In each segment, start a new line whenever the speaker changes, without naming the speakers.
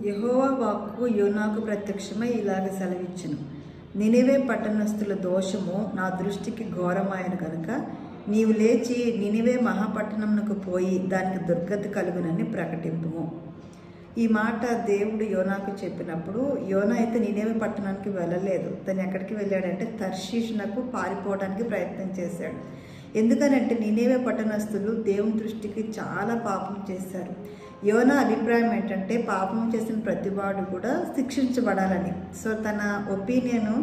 యెహోవా వాక్కు యోనాకు ప్రత్యక్షమై ఇలాగ సెలవిచ్చెను. నినివే పట్టణస్థుల దోషము నా దృష్టికి ఘోరమాయను గనుక నీవు లేచి నినివే మహాపట్టణమునకు పోయి దానికి దుర్గతి కలుగునని ప్రకటింపుము. ఈ మాట దేవుడు యోనాకు చెప్పినప్పుడు యోనా అయితే నినివే పట్టణానికి వెళ్ళలేదు. తను ఎక్కడికి వెళ్ళాడంటే తర్షీషునకు పారిపోవడానికి ప్రయత్నం చేశాడు. ఎందుకనంటే నినివే పట్టణస్థులు దేవుని దృష్టికి చాలా పాపం చేశారు. యోనా అభిప్రాయం ఏంటంటే పాపం చేసిన ప్రతివాడు కూడా శిక్షించబడాలని. సో తన ఒపీనియను,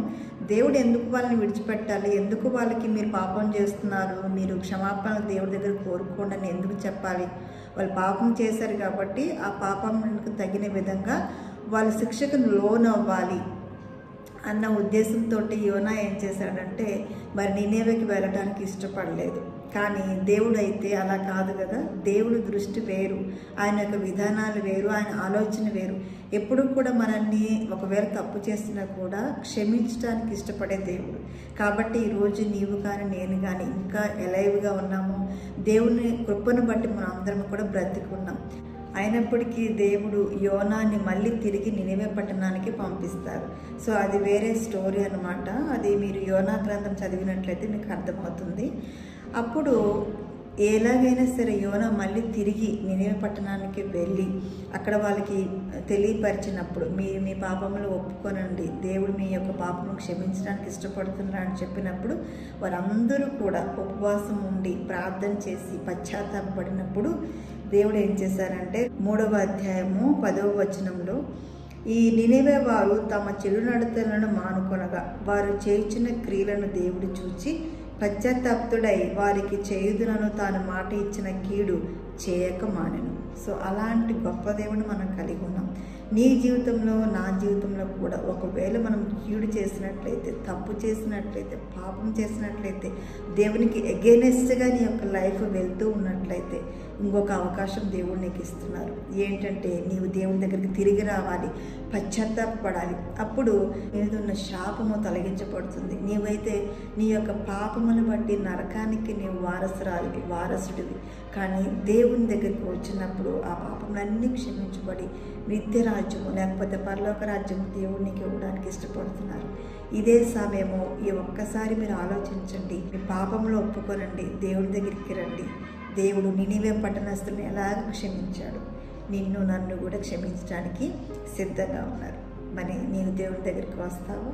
దేవుడు ఎందుకు వాళ్ళని విడిచిపెట్టాలి, ఎందుకు వాళ్ళకి మీరు పాపం చేస్తున్నారు, మీరు క్షమాపణ దేవుడి దగ్గర కోరుకోండి అని ఎందుకు చెప్పాలి, వాళ్ళు పాపం చేశారు కాబట్టి ఆ పాపానికి తగిన విధంగా వాళ్ళ శిక్షకు లోనవ్వాలి అన్న ఉద్దేశంతో యోనా ఏం చేశాడంటే మరి నినివేకి వెళ్ళడానికి ఇష్టపడలేదు. కానీ దేవుడు అయితే అలా కాదు కదా. దేవుడు దృష్టి వేరు, ఆయన యొక్క విధానాలు వేరు, ఆయన ఆలోచన వేరు. ఎప్పుడు కూడా మనల్ని ఒకవేళ తప్పు చేసినా కూడా క్షమించడానికి ఇష్టపడే దేవుడు. కాబట్టి ఈరోజు నీవు కానీ నేను కానీ ఇంకా ఎలైవ్గా ఉన్నాము. దేవుని కృపను బట్టి మనం అందరం కూడా బ్రతికున్నాం. అయినప్పటికీ దేవుడు యోనాని మళ్ళీ తిరిగి నినివే పట్టణానికి పంపిస్తారు. సో అది వేరే స్టోరీ అనమాట. అది మీరు యోనా గ్రంథం చదివినట్లయితే మీకు అర్థమవుతుంది. అప్పుడు ఎలాగైనా సరే యోనా మళ్ళీ తిరిగి నినివే పట్టణానికి వెళ్ళి అక్కడ వాళ్ళకి తెలియపరిచినప్పుడు మీరు మీ పాపములు ఒప్పుకోనండి, దేవుడు మీ యొక్క పాపము క్షమించడానికి ఇష్టపడుతున్నారు అని చెప్పినప్పుడు వారందరూ కూడా ఉపవాసం ఉండి ప్రార్థన చేసి పశ్చాత్తాపడినప్పుడు దేవుడు ఏం చేశారంటే 3వ అధ్యాయము 10వ వచనంలో ఈ నినివే వారు తమ చెడు నడతలను మానుకొనగా వారు చేయించిన క్రియలను దేవుడు చూచి పశ్చాత్తాప్తుడై వారికి చేయుదునను తాను మాట ఇచ్చిన కీడు చేయక మానెను. సో అలాంటి గొప్ప దేవుని మనం కలిగి ఉన్నాం. నీ జీవితంలో నా జీవితంలో కూడా ఒకవేళ మనం కీడు చేసినట్లయితే, తప్పు చేసినట్లయితే, పాపం చేసినట్లయితే, దేవునికి ఎగెనెస్ట్గా నీ యొక్క లైఫ్ వెళ్తూ ఉన్నట్లయితే ఇంకొక అవకాశం దేవుడు నీకు ఇస్తున్నారు. ఏంటంటే నీవు దేవుని దగ్గరికి తిరిగి రావాలి, పశ్చాత్తాపడాలి. అప్పుడు నీదున్న శాపము తొలగించబడుతుంది. నీవైతే నీ యొక్క పాపమును బట్టి నరకానికి నీవు వారసుడివి. కానీ దేవుని దగ్గరికి వచ్చినప్పుడు ఆ పాపములన్నీ క్షమించబడి నిత్య రాజ్యము లేకపోతే పరలోక రాజ్యము దేవుడు నీకు ఇవ్వడానికి ఇష్టపడుతున్నారు. ఇదే సమయము. ఈ ఒక్కసారి మీరు ఆలోచించండి, మీ పాపంలో ఒప్పుకోనండి, దేవుడి దగ్గరికి రండి. దేవుడు నినివే పట్టణస్థులను ఎలాగ క్షమించాడు, నిన్ను నన్ను కూడా క్షమించడానికి సిద్ధంగా ఉన్నారు. మరి నీవు దేవుని దగ్గరికి వస్తావా?